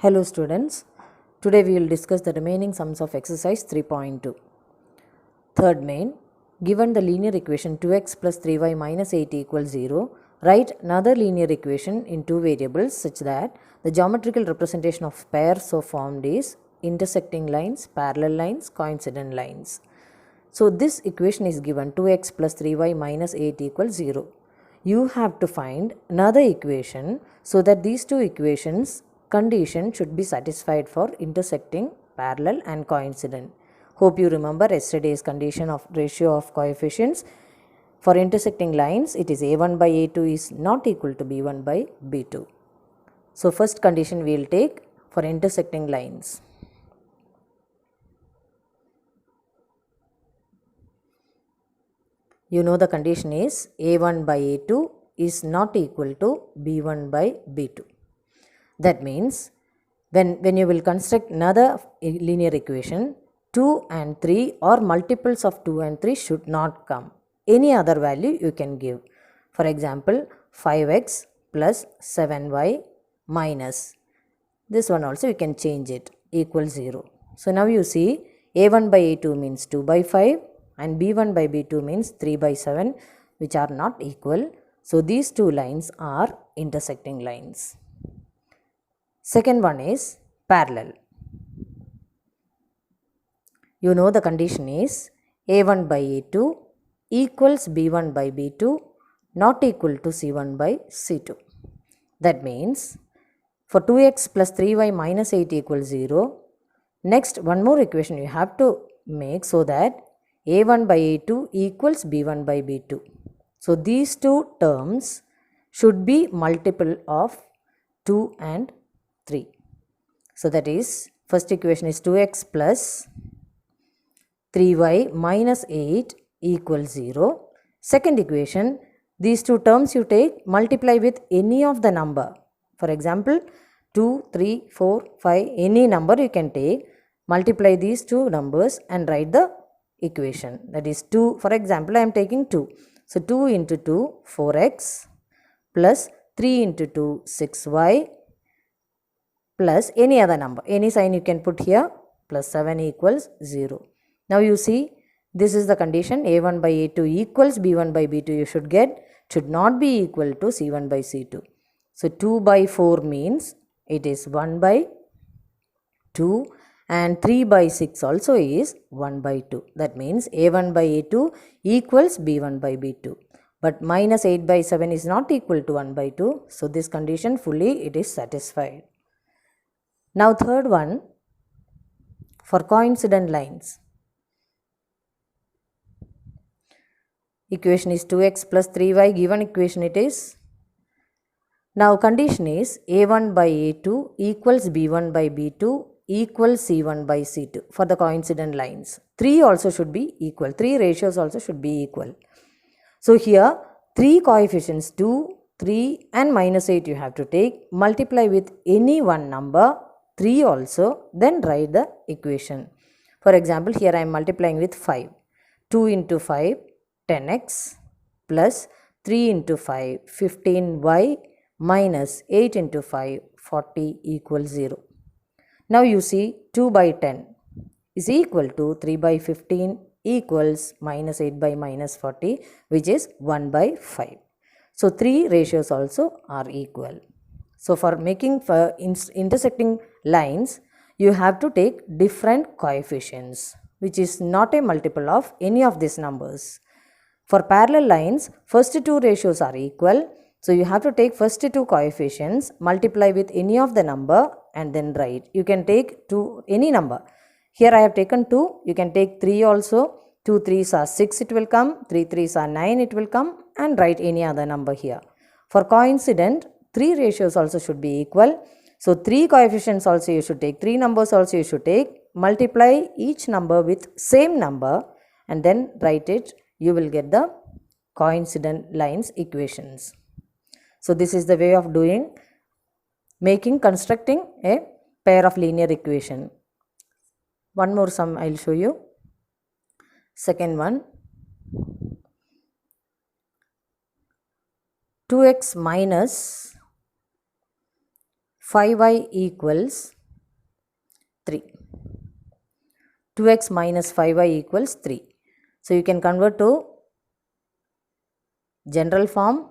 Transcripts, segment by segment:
Hello students, today we will discuss the remaining sums of exercise 3.2. Third main, given the linear equation 2x plus 3y minus 8 equals 0, write another linear equation in two variables such that the geometrical representation of pairs so formed is intersecting lines, parallel lines, coincident lines. So this equation is given 2x plus 3y minus 8 equals 0. You have to find another equation so that these two equations condition should be satisfied for intersecting, parallel and coincident. Hope you remember yesterday's condition of ratio of coefficients. For intersecting lines, it is a1 by a2 is not equal to b1 by b2. So first condition we will take for intersecting lines. You know the condition is a1 by a2 is not equal to b1 by b2. That means when you will construct another linear equation, 2 and 3 or multiples of 2 and 3 should not come. Any other value you can give. For example, 5x plus 7y minus. This one also you can change it equals 0. So now you see a1 by a2 means 2 by 5 and b1 by b2 means 3 by 7, which are not equal. So these two lines are intersecting lines. Second one is parallel. You know the condition is a1 by a2 equals b1 by b2 not equal to c1 by c2. That means for 2x plus 3y minus 8 equals 0, next one more equation you have to make so that a1 by a2 equals b1 by b2. So these two terms should be multiple of 2 and 3. So that is first equation is 2x plus 3y minus 8 equals 0. Second equation, these two terms you take, multiply with any of the number. For example, 2, 3, 4, 5, any number you can take, multiply these two numbers and write the equation. That is 2, for example, I am taking 2. So 2 into 2, 4x plus 3 into 2, 6y plus any other number, any sign you can put here, plus 7 equals 0. Now you see, this is the condition a1 by a2 equals b1 by b2 you should get, should not be equal to c1 by c2. So 2 by 4 means it is 1 by 2 and 3 by 6 also is 1 by 2. That means a1 by a2 equals b1 by b2. But minus 8 by 7 is not equal to 1 by 2. So this condition fully it is satisfied. Now third one, for coincident lines. Equation is 2x plus 3y, given equation it is. Now condition is a1 by a2 equals b1 by b2 equals c1 by c2 for the coincident lines. 3 also should be equal, 3 ratios also should be equal. So here 3 coefficients 2, 3 and minus 8 you have to take, multiply with any one number, 3 also, then write the equation. For example, here I am multiplying with 5. 2 into 5, 10x plus 3 into 5, 15y minus 8 into 5, 40 equals 0. Now you see 2 by 10 is equal to 3 by 15 equals minus 8 by minus 40, which is 1 by 5. So 3 ratios also are equal. So for making for intersecting lines, you have to take different coefficients, which is not a multiple of any of these numbers. For parallel lines, first two ratios are equal. So you have to take first two coefficients, multiply with any of the number and then write. You can take any number. Here I have taken 2, you can take 3 also. 2 3s are 6 it will come, 3 3s are 9 it will come, and write any other number here. For coincident, 3 ratios also should be equal. So 3 coefficients also you should take, 3 numbers also you should take, multiply each number with same number and then write it. You will get the coincident lines equations. So this is the way of doing, constructing a pair of linear equation. One more sum I will show you. Second one, 2x minus 5y equals 3. 2x minus 5y equals 3. So you can convert to general form.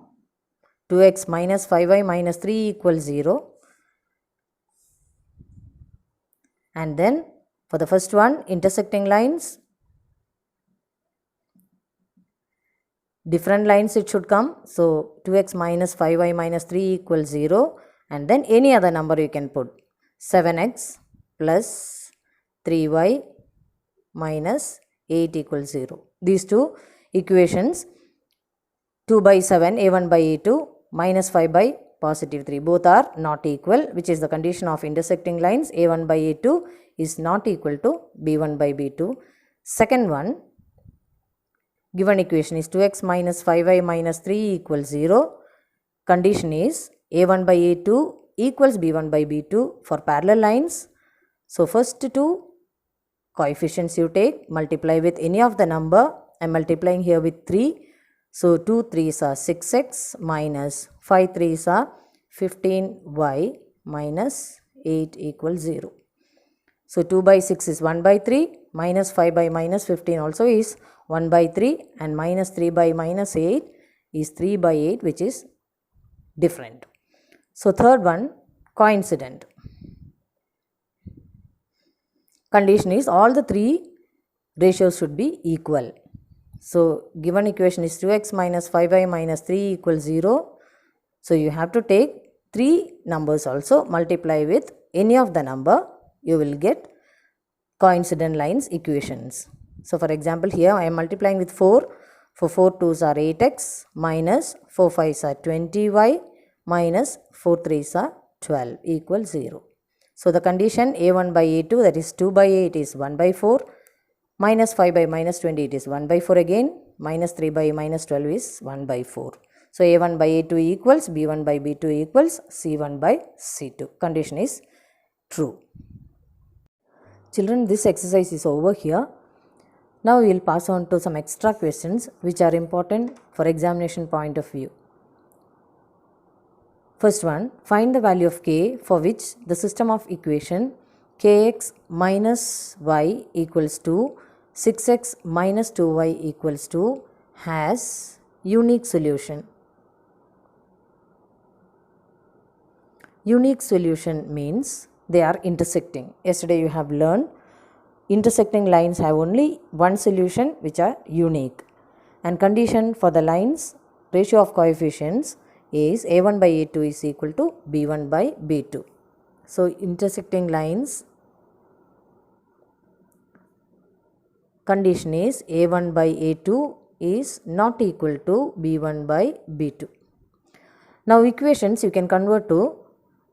2x minus 5y minus 3 equals 0. And then for the first one, intersecting lines, different lines it should come. So 2x minus 5y minus 3 equals 0. And then any other number you can put. 7x plus 3y minus 8 equals 0. These two equations, 2 by 7, a1 by a2, minus 5 by positive 3, both are not equal, which is the condition of intersecting lines. a1 by a2 is not equal to b1 by b2. Second one, given equation is 2x minus 5y minus 3 equals 0. Condition is a1 by a2 equals b1 by b2 for parallel lines. So first two coefficients you take, multiply with any of the number. I am multiplying here with 3. So 2 3s are 6x minus 5 3s are 15y minus 8 equals 0. So 2 by 6 is 1 by 3, minus 5 by minus 15 also is 1 by 3, and minus 3 by minus 8 is 3 by 8, which is different. So third one, coincident. Condition is all the three ratios should be equal. So given equation is 2x minus 5y minus 3 equals 0. So you have to take three numbers also, multiply with any of the number, you will get coincident lines equations. So for example, here I am multiplying with 4. For 4 2s are 8x minus 4 5s are 20y minus 4 3s are 12 equals 0. So the condition a1 by a2, that is 2 by 8 is 1 by 4, minus 5 by minus 20 it is 1 by 4 again, minus 3 by minus 12 is 1 by 4. So a1 by a2 equals b1 by b2 equals c1 by c2. Condition is true. Children, this exercise is over here. Now we will pass on to some extra questions which are important for examination point of view. First one, find the value of k for which the system of equation kx minus y equals to 6x minus 2y equals to has unique solution. Unique solution means they are intersecting. Yesterday you have learned intersecting lines have only one solution which are unique. And condition for the lines, ratio of coefficients is a1 by a2 is equal to b1 by b2. So intersecting lines, condition is a1 by a2 is not equal to b1 by b2. Now equations you can convert to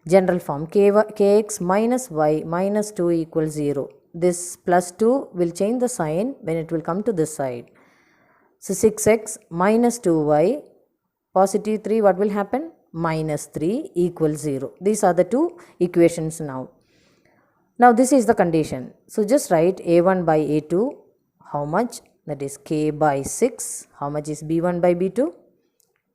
general form. Kx minus y minus 2 equals 0. This plus 2 will change the sign when it will come to this side. So 6x minus 2y, positive 3, what will happen? Minus 3 equals 0. These are the two equations now. Now this is the condition. So just write a1 by a2, how much? That is k by 6. How much is b1 by b2?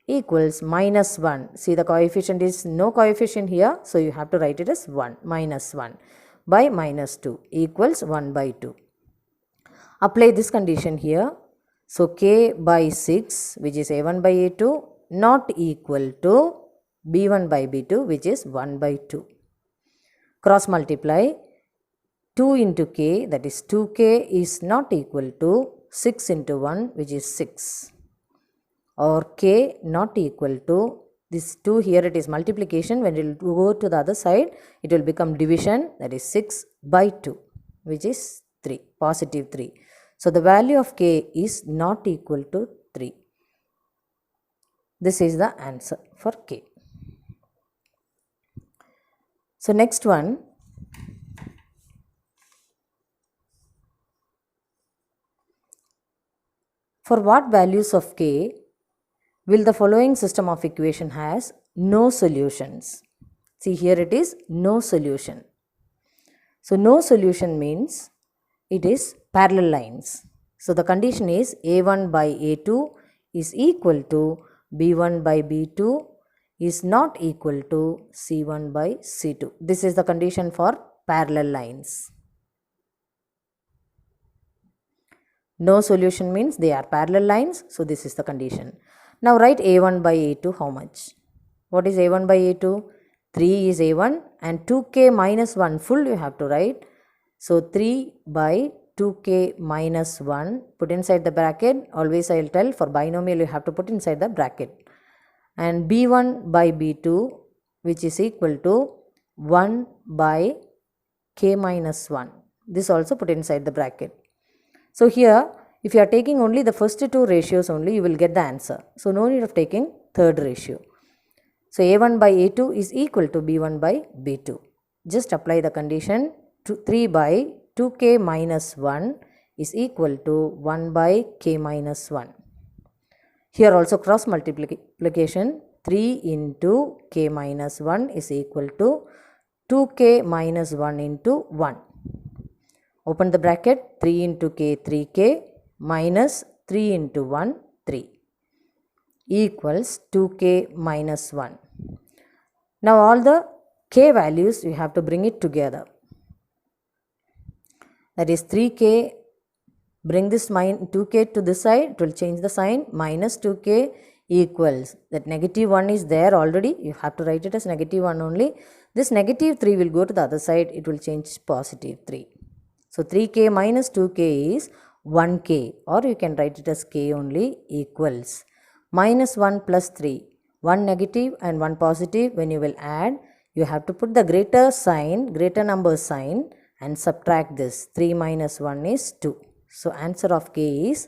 Equals minus 1. See, the coefficient is no coefficient here, so you have to write it as 1. Minus 1 by minus 2 equals 1 by 2. Apply this condition here. So k by 6, which is a1 by a2, not equal to b1 by b2, which is 1 by 2. Cross multiply. 2 into k, that is 2k is not equal to 6 into 1, which is 6. Or k not equal to this 2, here it is multiplication, when it will go to the other side it will become division, that is 6 by 2, which is 3, positive 3. So the value of k is not equal to 3. This is the answer for k. So next one, for what values of k will the following system of equation has no solutions? See, here it is no solution. So no solution means it is parallel lines. So the condition is a1 by a2 is equal to b1 by b2 is not equal to C1 by C2. This is the condition for parallel lines. No solution means they are parallel lines, so this is the condition. Now write A1 by A2 how much? What is A1 by A2? 3 is A1 and 2k minus 1 full you have to write. So 3 by 2k minus 1 put inside the bracket. Always I will tell for binomial you have to put inside the bracket. And B1 by B2 which is equal to 1 by k minus 1. This also put inside the bracket. So here if you are taking only the first two ratios only you will get the answer. So no need of taking third ratio. So A1 by A2 is equal to B1 by B2. Just apply the condition. 3 by 2k minus 1 is equal to 1 by k minus 1. Here also cross multiplication. 3 into k minus 1 is equal to 2k minus 1 into 1. Open the bracket. 3 into k 3k minus 3 into 1 3 equals 2k minus 1. Now all the k values you have to bring it together. That is 3k, bring this 2k to this side, it will change the sign, minus 2k equals, that negative 1 is there already, you have to write it as negative 1 only. This negative 3 will go to the other side, it will change positive 3. So 3k minus 2k is 1k, or you can write it as k only, equals minus 1 plus 3. 1 negative and 1 positive. When you will add, you have to put the greater sign, greater number sign and subtract this. 3 minus 1 is 2. So answer of k is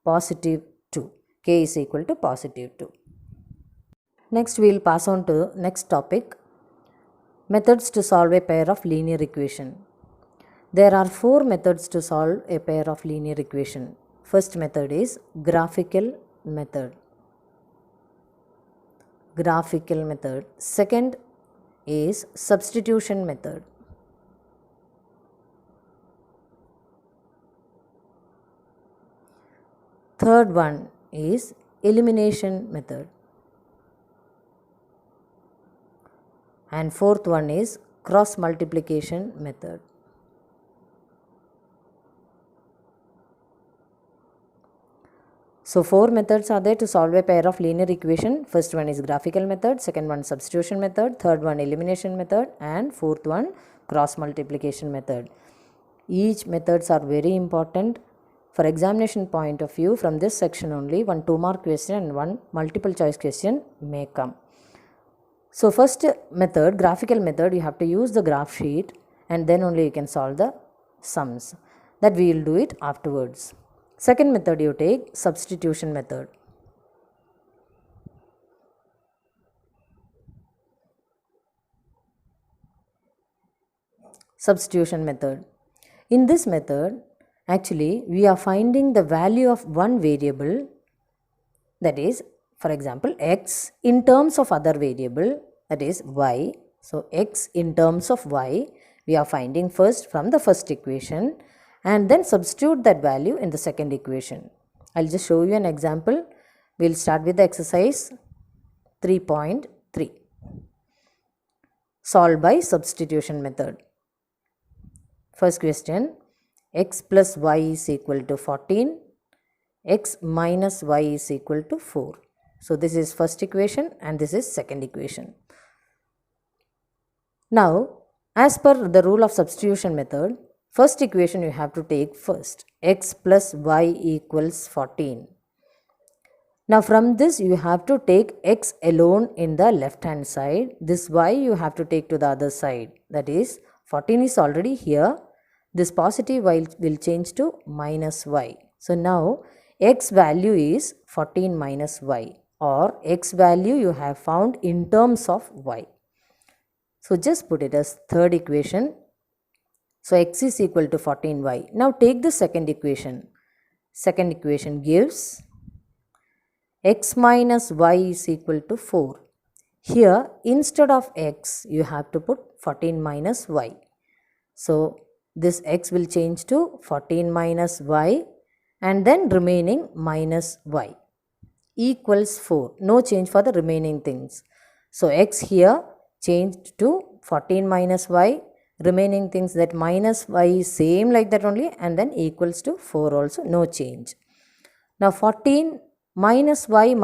positive 2. K is equal to positive 2. Next we will pass on to next topic. Methods to solve a pair of linear equation. There are 4 methods to solve a pair of linear equation. First method is graphical method. Graphical method. Second is substitution method. Third one is elimination method. And fourth one is cross multiplication method. So 4 methods are there to solve a pair of linear equation. First one is graphical method, second one substitution method, third one elimination method, and fourth one cross multiplication method. Each methods are very important for examination point of view. From this section only 1 2-mark question and 1 multiple choice question may come. So first method, graphical method, you have to use the graph sheet and then only you can solve the sums. That we will do it afterwards. Second method you take substitution method. Substitution method. In this method, actually we are finding the value of one variable, that is for example x, in terms of other variable, that is y. So x in terms of y we are finding first from the first equation and then substitute that value in the second equation. I will just show you an example. We will start with the exercise 3.3. Solve by substitution method. First question, x plus y is equal to 14, x minus y is equal to 4. So this is first equation and this is second equation. Now as per the rule of substitution method, first equation you have to take first, x plus y equals 14. Now from this you have to take x alone in the left hand side, this y you have to take to the other side, that is 14 is already here, this positive y will change to minus y. So now x value is 14 minus y, or x value you have found in terms of y. So just put it as third equation. So x is equal to 14y. Now take the second equation. Second equation gives x minus y is equal to 4. Here instead of x you have to put 14 minus y. So this x will change to 14 minus y and then remaining minus y equals 4. No change for the remaining things. So x here changed to 14 minus y. Remaining things that minus y is same like that only, and then equals to 4 also, no change. Now 14 minus y,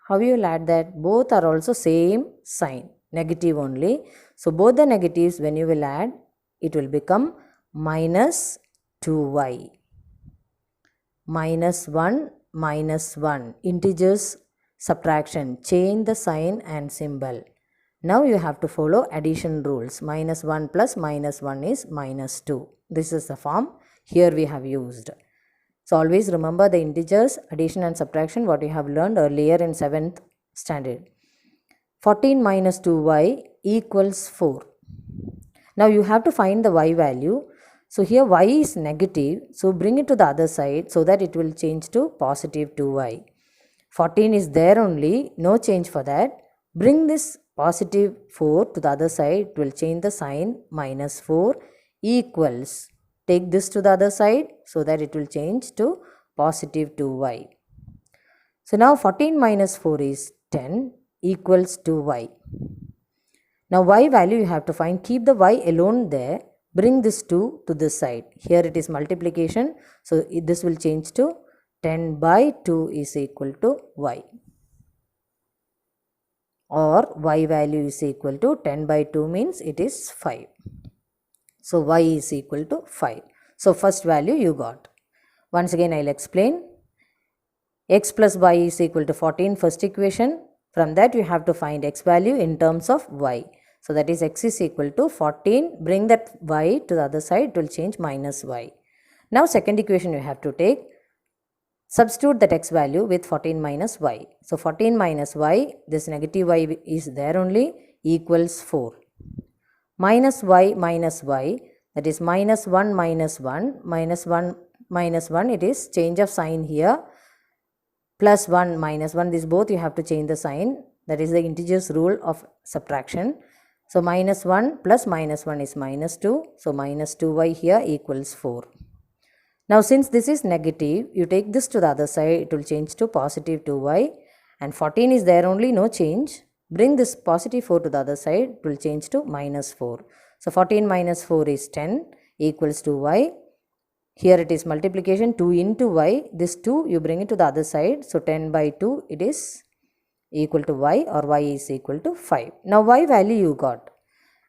how you will add that? Both are also same sign, negative only. So both the negatives when you will add, it will become minus 2y. Minus 1, integers subtraction, change the sign and symbol. Now you have to follow addition rules. Minus 1 plus minus 1 is minus 2. This is the form here we have used. So always remember the integers, addition and subtraction, what you have learned earlier in 7th standard. 14 minus 2y equals 4. Now you have to find the y value. So here y is negative, so bring it to the other side so that it will change to positive 2y. 14 is there only, no change for that. Bring this positive 4 to the other side, it will change the sign, minus 4 equals. Take this to the other side so that it will change to positive 2y. So now 14 minus 4 is 10 equals to y. Now y value you have to find, keep the y alone there, bring this 2 to this side. Here it is multiplication, so this will change to 10 by 2 is equal to y. Or y value is equal to 10 by 2 means it is 5. So y is equal to 5. So first value you got. Once again I will explain. X plus y is equal to 14, first equation. From that you have to find x value in terms of y. So that is x is equal to 14. Bring that y to the other side, it will change minus y. Now second equation you have to take. Substitute that x value with 14 minus y. So 14 minus y, this negative y is there only, equals 4. Minus y, that is minus 1 minus 1, minus 1 minus 1, it is change of sign here. Plus 1 minus 1, this both you have to change the sign. That is the integers rule of subtraction. So minus 1 plus minus 1 is minus 2. So minus 2y here equals 4. Now since this is negative, you take this to the other side, it will change to positive 2y. And 14 is there only, no change. Bring this positive 4 to the other side, it will change to minus 4. So 14 minus 4 is 10 equals to y. Here it is multiplication, 2 into y. This 2 you bring it to the other side. So 10 by 2 it is equal to y, or y is equal to 5. Now y value you got.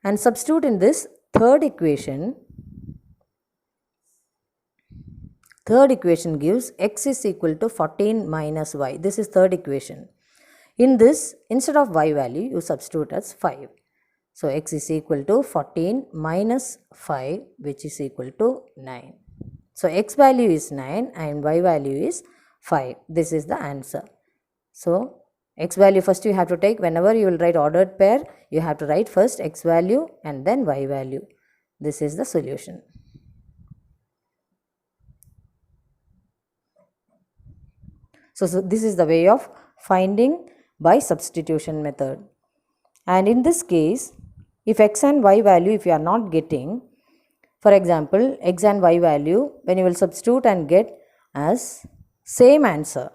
And substitute in this third equation. Third equation gives x is equal to 14 minus y. This is third equation. In this, instead of y value, you substitute as 5. So x is equal to 14 minus 5, which is equal to 9. So x value is 9 and y value is 5. This is the answer. So x value first you have to take, whenever you will write ordered pair, you have to write first x value and then y value. This is the solution. So this is the way of finding by substitution method. And in this case, if x and y value, if you are not getting, for example, x and y value, when you will substitute and get as same answer,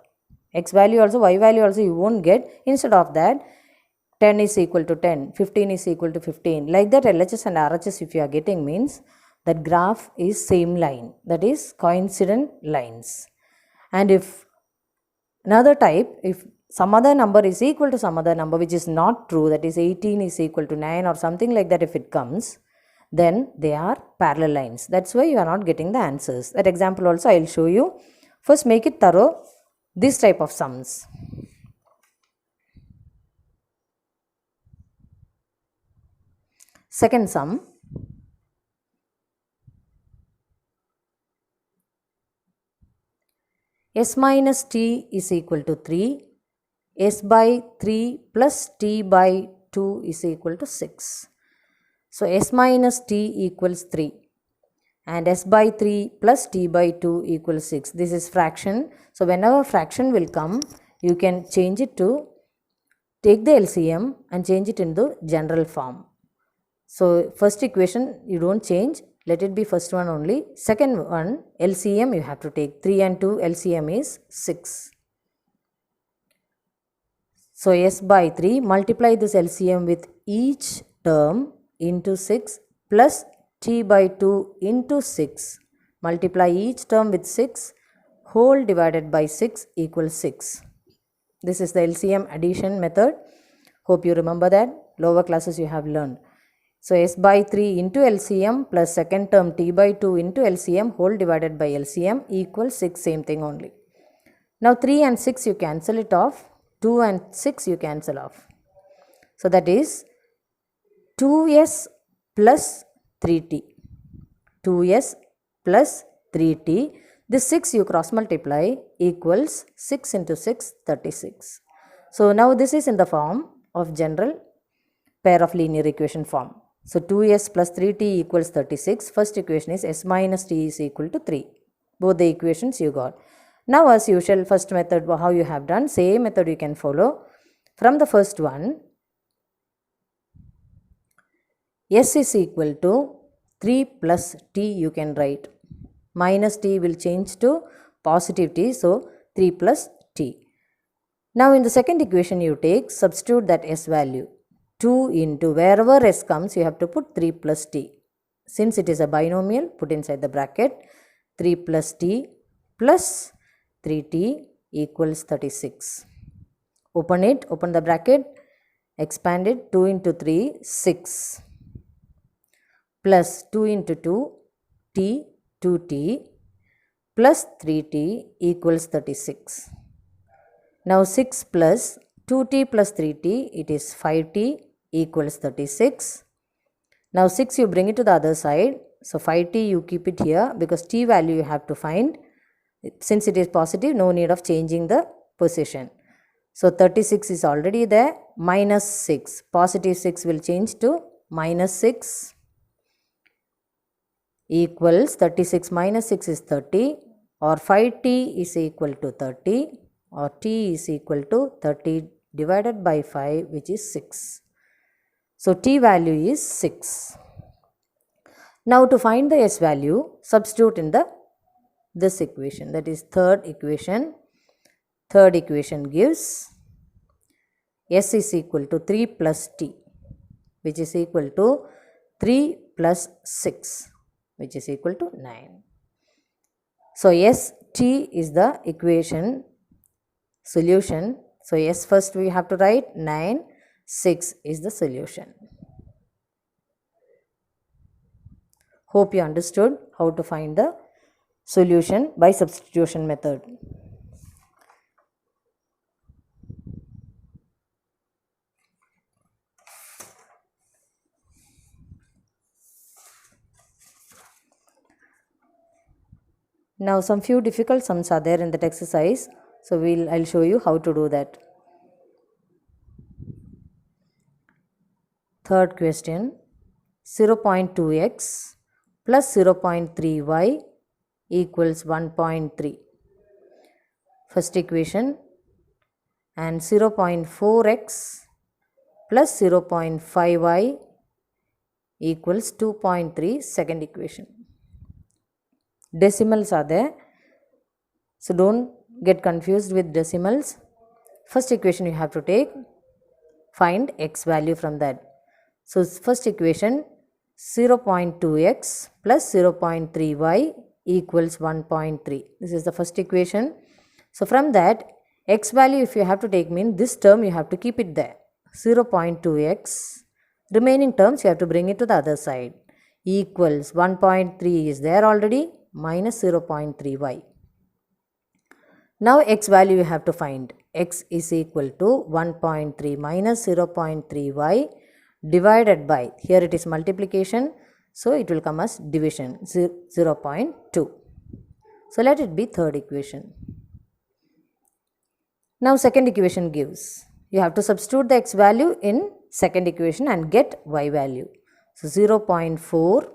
x value also, y value also you won't get. Instead of that, 10 is equal to 10, 15 is equal to 15. Like that, LHS and RHS if you are getting means that graph is same line, that is coincident lines. And if another type, if some other number is equal to some other number which is not true, that is 18 is equal to 9 or something like that, if it comes, then they are parallel lines. That's why you are not getting the answers. That example also I will show you. First make it thorough, this type of sums. Second sum. S minus t is equal to 3. S by 3 plus t by 2 is equal to 6. So s minus t equals 3 and s by 3 plus t by 2 equals 6. This is fraction. So whenever fraction will come, you can change it to, take the LCM and change it into general form. So first equation you don't change, let it be first one only. Second one, LCM you have to take, 3 and 2 LCM is 6. So s by 3, multiply this LCM with each term into 6 plus t by 2 into 6. Multiply each term with 6 whole divided by 6 equals 6. This is the LCM addition method. Hope you remember that. Lower classes you have learned. So s by 3 into LCM plus second term t by 2 into LCM whole divided by LCM equals 6. Same thing only. Now 3 and 6 you cancel it off. 2 and 6 you cancel off. So that is 2s plus 3t. 2s plus 3t. This 6 you cross multiply equals 6 into 6, 36. So now this is in the form of general pair of linear equation form. So 2s plus 3t equals 36. First equation is s minus t is equal to 3. Both the equations you got. Now as usual, first method how you have done, same method you can follow. From the first one, s is equal to 3 plus t you can write. Minus t will change to positive t, so 3 plus t. Now in the second equation you take, substitute that s value. 2 into wherever s comes you have to put 3 plus t. Since it is a binomial, put inside the bracket 3 plus t plus 3t equals 36. Open it, open the bracket, expand it, 2 into 3, 6 plus 2 into 2, t, 2t plus 3t equals 36. Now 6 plus 2t plus 3t, it is 5t equals 36. Now 6 you bring it to the other side. So 5t you keep it here because t value you have to find. Since it is positive, no need of changing the position. So 36 is already there. Minus 6. Positive 6 will change to minus 6 equals 36 minus 6 is 30, or 5t is equal to 30, or t is equal to 30 divided by 5, which is 6. So t value is 6. Now to find the s value, substitute in this equation, that is third equation. Third equation gives s is equal to 3 plus t, which is equal to 3 plus 6, which is equal to 9. So st is the equation solution. So s first we have to write 9, 6 is the solution. Hope you understood how to find the solution by substitution method. Now some few difficult sums are there in that exercise. So I'll show you how to do that. Third question, 0.2x plus 0.3y equals 1.3. First equation, and 0.4x plus 0.5y equals 2.3, second equation. Decimals are there, so don't get confused with decimals. First equation you have to take, find x value from that. So first equation, 0.2x plus 0.3y equals 1.3. This is the first equation. So from that, x value if you have to take mean this term you have to keep it there, 0.2x. Remaining terms you have to bring it to the other side, equals 1.3 is there already, minus 0.3y. Now x value you have to find. X is equal to 1.3 minus 0.3y divided by, here it is multiplication, so it will come as division, 0.2. So let it be third equation. Now second equation gives, you have to substitute the x value in second equation and get y value. So 0.4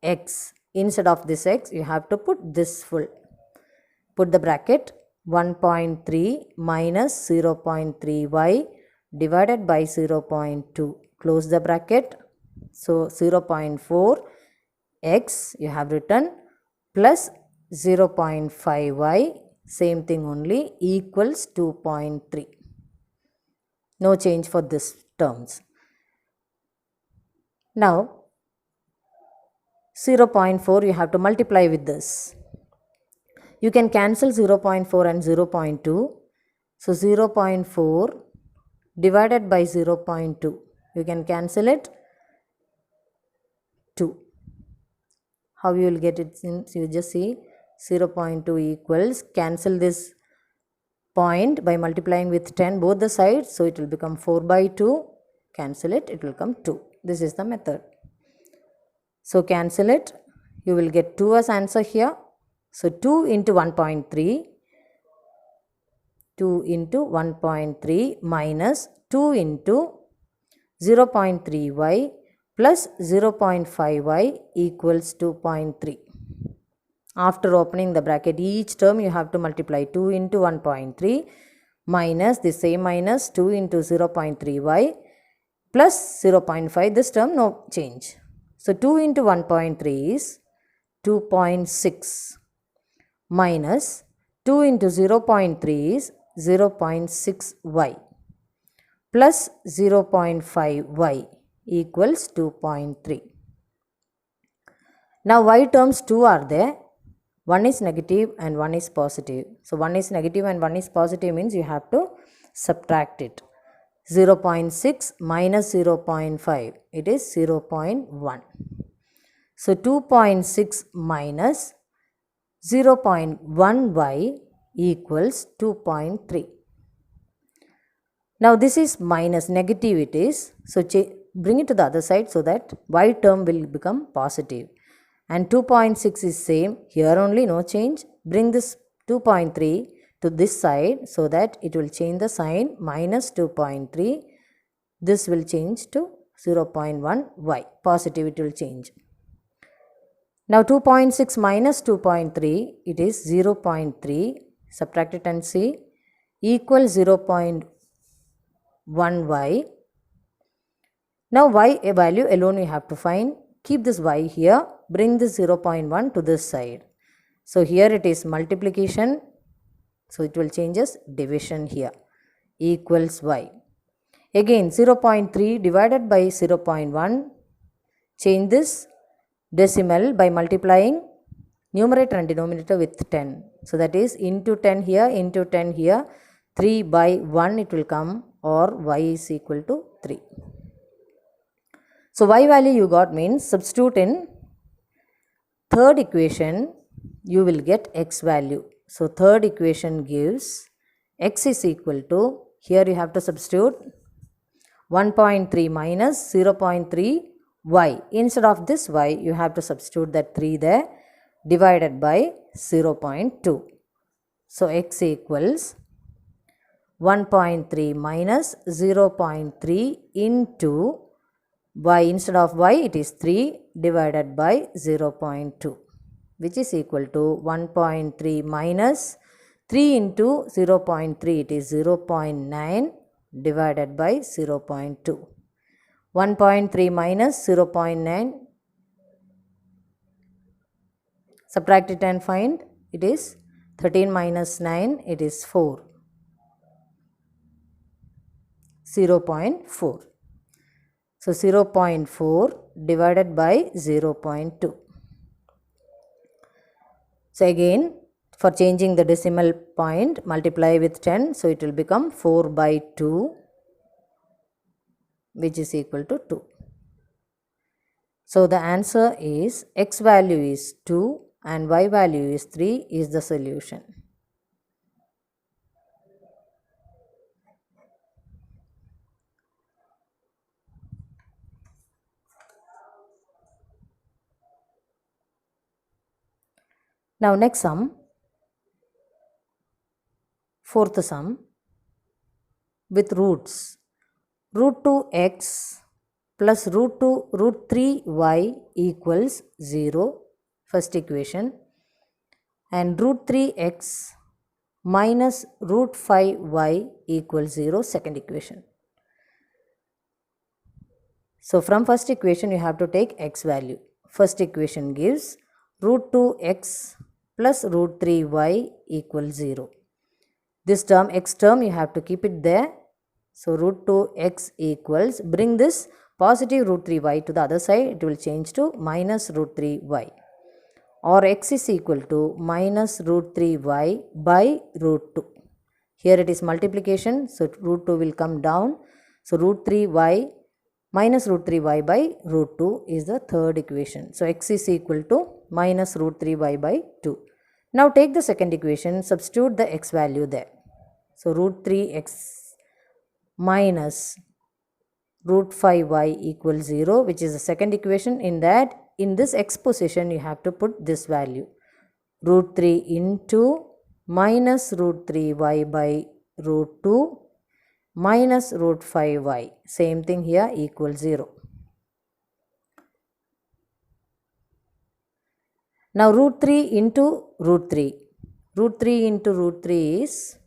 x, instead of this x you have to put this full. Put the bracket, 1.3 minus 0.3y divided by 0.2. Close the bracket. So 0.4 x you have written plus 0.5y, same thing only, equals 2.3. No change for this terms. Now 0.4 you have to multiply with this. You can cancel 0.4 and 0.2. So 0.4 divided by 0.2. You can cancel it 2. How you will get it? Since you just see 0.2 equals, cancel this point by multiplying with 10 both the sides. So it will become 4 by 2. Cancel it, it will come 2. This is the method. So cancel it. You will get 2 as answer here. So 2 into 1.3. 2 into 1.3 minus 2 into 0.3y plus 0.5y equals 2.3. After opening the bracket, each term you have to multiply 2 into 1.3 minus the same minus 2 into 0.3y plus 0.5. This term no change. So 2 into 1.3 is 2.6 minus 2 into 0.3 is 0.6y plus 0.5y equals 2.3. Now y terms 2 are there. One is negative and one is positive. So one is negative and one is positive means you have to subtract it. 0.6 minus 0.5, it is 0.1. So 2.6 minus 0.1y equals 2.3. Now this is minus, negative it is. So bring it to the other side so that y term will become positive. And 2.6 is same, here only no change. Bring this 2.3 to this side so that it will change the sign, minus 2.3. This will change to 0.1y, positive it will change. Now 2.6 minus 2.3, it is 0.3, subtract it and see, equals 0.1y. Now y a value alone we have to find. Keep this y here, bring this 0.1 to this side. So here it is multiplication, so it will change as division here, equals y. Again 0.3 divided by 0.1, change this decimal by multiplying numerator and denominator with 10. So that is into 10 here, into 10 here, 3 by 1 it will come, or y is equal to 3. So y value you got means substitute in third equation, you will get x value. So third equation gives x is equal to, here you have to substitute 1.3 minus 0.3 y. Instead of this y, you have to substitute that 3 there, divided by 0.2. So x equals 1.3 minus 0.3 into y. Instead of y, it is 3 divided by 0.2, which is equal to 1.3 minus 3 into 0.3, it is 0.9 divided by 0.2. 1.3 minus 0.9, subtract it and find, it is 13 minus 9, it is 4, 0.4. So 0.4 divided by 0.2. So again, for changing the decimal point, multiply with 10. So it will become 4 by 2, which is equal to 2. So the answer is x value is 2 and y value is 3 is the solution. Now next sum, fourth sum with roots. Root 2x plus root 3y equals 0, first equation, and root 3x minus root 5y equals 0, second equation. So from first equation you have to take x value. First equation gives root 2x plus root 3y equals 0. This term, x term, you have to keep it there. So root 2x equals, bring this positive root 3y to the other side, it will change to minus root 3y. Or x is equal to minus root 3y by root 2. Here it is multiplication, so root 2 will come down. So root 3y minus root 3y by root 2 is the third equation. So x is equal to minus root 3y by 2. Now take the second equation, substitute the x value there. So root 3x minus root 5y equals 0, which is the second equation. In that, in this x position, you have to put this value. Root 3 into minus root 3y by root 2 minus root 5y. Same thing here, equals 0. Now root 3 into root 3. Root 3 into root 3 is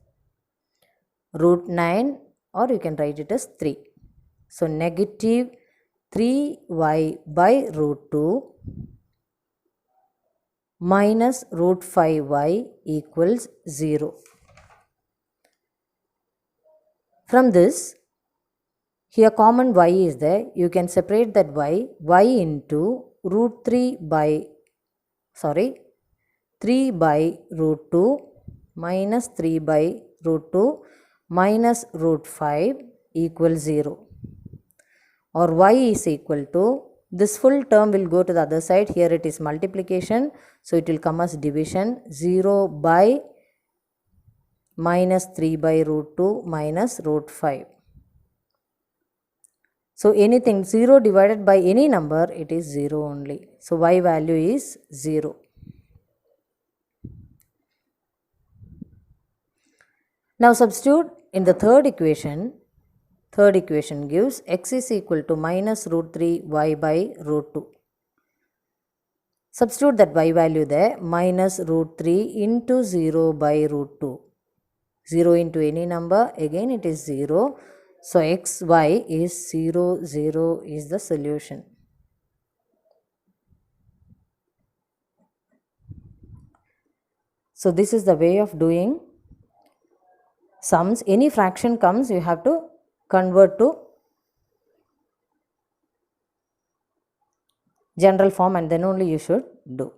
root 9, or you can write it as 3. So negative 3y by root 2 minus root 5y equals 0. From this, here common y is there. You can separate that y into root 3 by 3 by root 2 minus 3 by root 2 minus root 5 equals 0. Or y is equal to, this full term will go to the other side. Here it is multiplication, so it will come as division. 0 by minus 3 by root 2 minus root 5. So anything 0 divided by any number, it is 0 only. So y value is 0. Now substitute in the third equation. Third equation gives x is equal to minus root 3y by root 2. Substitute that y value there, minus root 3 into 0 by root 2. 0 into any number, again it is 0. So xy is 0, 0 is the solution. So this is the way of doing sums. Any fraction comes, you have to convert to general form, and then only you should do.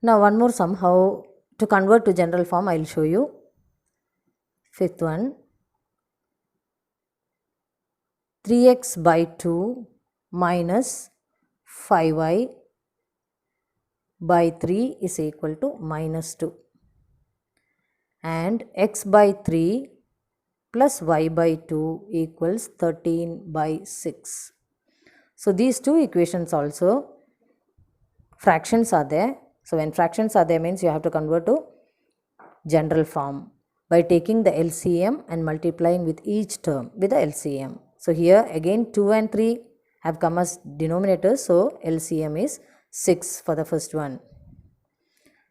Now one more sum, how to convert to general form, I will show you. Fifth one, 3x by 2 minus 5y by 3 is equal to minus 2. And x by 3 plus y by 2 equals 13 by 6. So these two equations also, fractions are there. So when fractions are there means you have to convert to general form by taking the LCM and multiplying with each term with the LCM. So here again 2 and 3 have come as denominators, so LCM is 6 for the first one.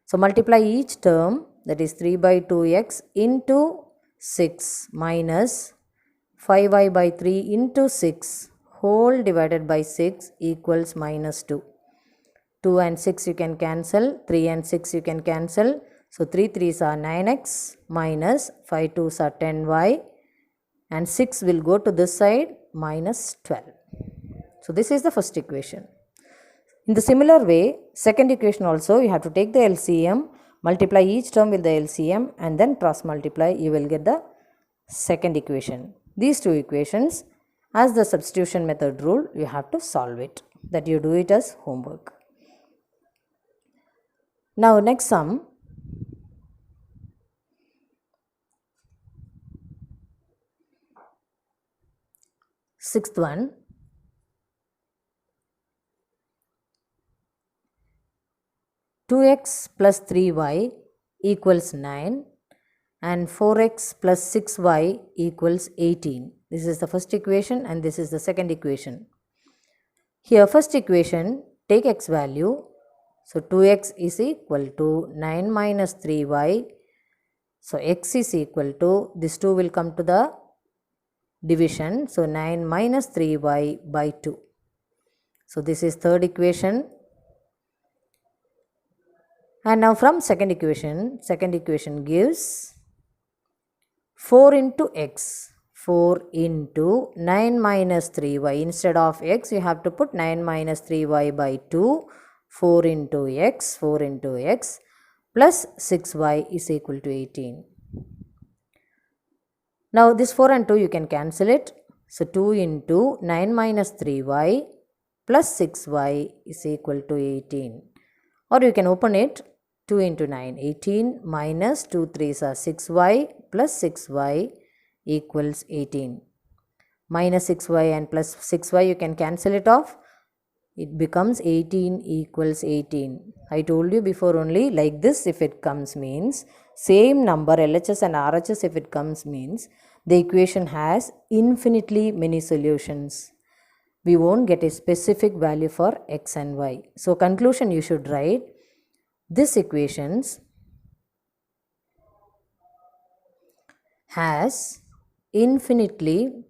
So multiply each term, that is 3 by 2x into 6 minus 5y by 3 into 6 whole divided by 6 equals minus 2. 2 and 6 you can cancel, 3 and 6 you can cancel. So 3 3s are 9x minus 5 2s are 10y, and 6 will go to this side, minus 12. So this is the first equation. In the similar way, second equation also you have to take the LCM, multiply each term with the LCM and then cross multiply, you will get the second equation. These two equations, as the substitution method rule, you have to solve it. That you do it as homework. Now next sum. Sixth one. 2x plus 3y equals 9 and 4x plus 6y equals 18. This is the first equation and this is the second equation. Here first equation, take x value. So 2x is equal to 9 minus 3y. So x is equal to, this 2 will come to the division. So 9 minus 3y by 2. So this is third equation. And now from second equation gives 4 into x. 4 into 9 minus 3y. Instead of x, you have to put 9 minus 3y by 2. 4 into x plus 6y is equal to 18. Now this 4 and 2 you can cancel it. So 2 into 9 minus 3y plus 6y is equal to 18. Or you can open it. 2 into 9, 18 minus 2 3s are 6y plus 6y equals 18. Minus 6y and plus 6y you can cancel it off. It becomes 18 equals 18. I told you before only, like this if it comes means same number LHS and RHS if it comes means the equation has infinitely many solutions. We won't get a specific value for x and y. So conclusion you should write, this equations has infinitely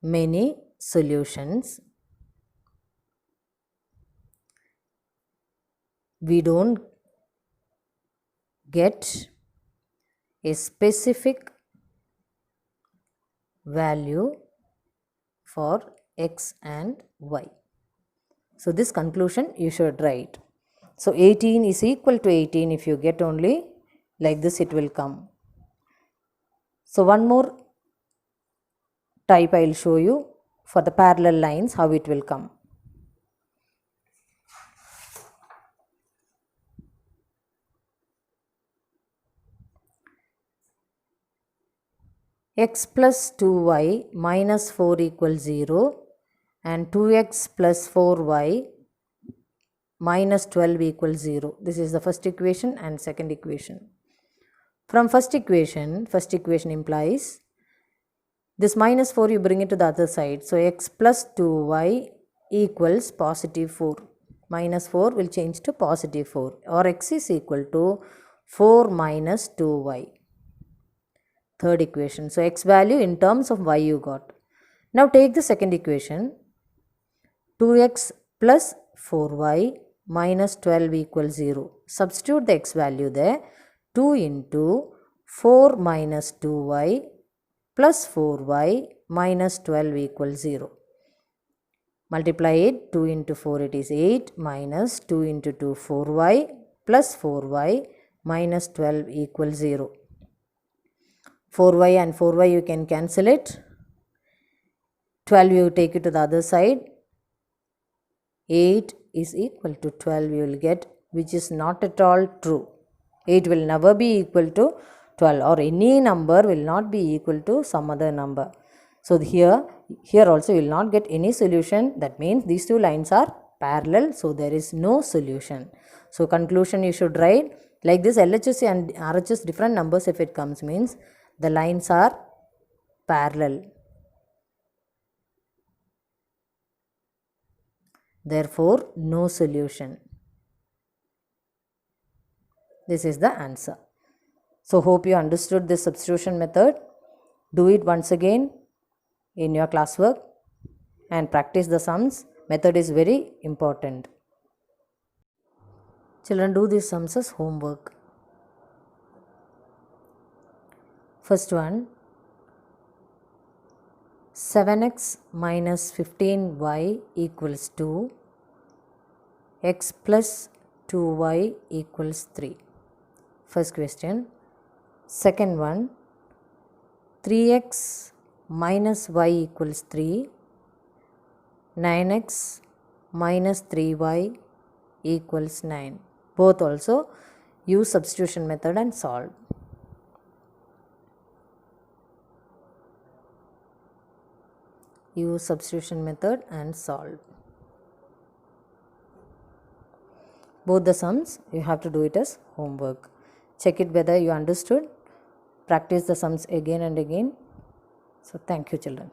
many solutions. We don't get a specific value for x and y. So this conclusion you should write. So 18 is equal to 18 if you get only like this it will come. So one more type I will show you for the parallel lines how it will come. X plus 2y minus 4 equals 0 and 2x plus 4y minus 12 equals 0. This is the first equation and second equation. From first equation implies this minus 4 you bring it to the other side. So x plus 2y equals positive 4. Minus 4 will change to positive 4 or x is equal to 4 minus 2y. Third equation. So x value in terms of y you got. Now take the second equation. 2x plus 4y minus 12 equals 0. Substitute the x value there. 2 into 4 minus 2y plus 4y minus 12 equals 0. Multiply it. 2 into 4 it is 8 minus 2 into 2 4y plus 4y minus 12 equals 0. 4y and 4y you can cancel it. 12 you take it to the other side. 8 is equal to 12 you will get, which is not at all true. 8 will never be equal to 12 or any number will not be equal to some other number. So here also you will not get any solution. That means these two lines are parallel. So there is no solution. So conclusion you should write like this. LHS and RHS different numbers if it comes means the lines are parallel. Therefore, no solution. This is the answer. So, hope you understood this substitution method. Do it once again in your classwork and practice the sums. Method is very important. Children, do these sums as homework. First one, 7x minus 15y equals 2, x plus 2y equals 3. First question. Second one, 3x minus y equals 3, 9x minus 3y equals 9. Both also use substitution method and solve. Use substitution method and solve. Both the sums you have to do it as homework. Check it whether you understood. Practice the sums again and again. So thank you children.